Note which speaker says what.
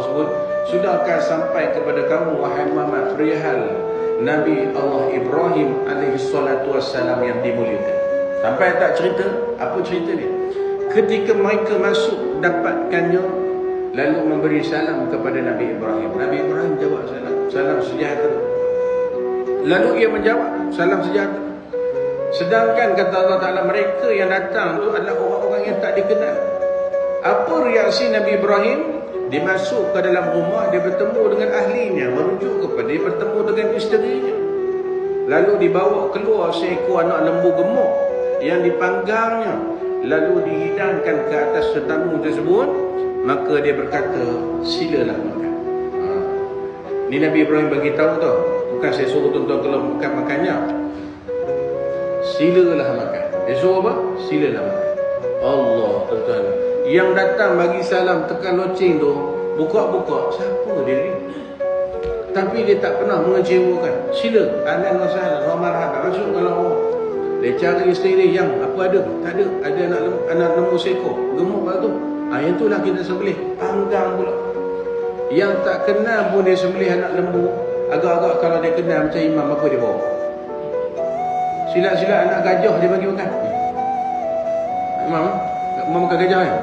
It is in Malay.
Speaker 1: tersebut, sudahkah sampai kepada kamu wahai Muhammad perihal Nabi Allah Ibrahim alaihi salatu wassalam yang dimuliakan? Sampai tak cerita? Apa cerita dia? Ketika mereka masuk dapatkannya, lalu memberi salam kepada Nabi Ibrahim. Nabi Ibrahim jawab salam, salam sejahtera. Lalu ia menjawab salam sejahtera. Sedangkan kata Allah Ta'ala, mereka yang datang tu adalah orang-orang yang tak dikenal. Apa reaksi Nabi Ibrahim? Dia masuk ke dalam rumah, dia bertemu dengan ahlinya, merujuk kepada dia bertemu dengan isterinya. Lalu dibawa keluar seekor anak lembu gemuk yang dipanggangnya, lalu dihidangkan ke atas tetamu tersebut. Maka dia berkata, silalah makan. Ni Nabi Ibrahim bagi tahu tau, bukan saya suruh tuan-tuan kalau makan-makannya, silalah makan. Dia suruh apa? Silalah makan. Allah, tuan-tuan, yang datang bagi salam tekan loceng tu, buka-buka, siapa dia ni? Tapi dia tak pernah mengecewakan. Sila, ahlan wa sahlan, wa marhaban, masuk kalau awak. Dia cari isteri dia, yang apa ada? Tak ada. Ada anak lembu seekor, gemuk kat tu. Yang itulah kita sembelih, panggang pula. Yang tak kenal pun dia sembelih anak lembu. Agak-agak kalau dia kenal macam imam, apa dia bawa? Silat-silat anak gajah dia bagi makan. Imam makan gajah kan?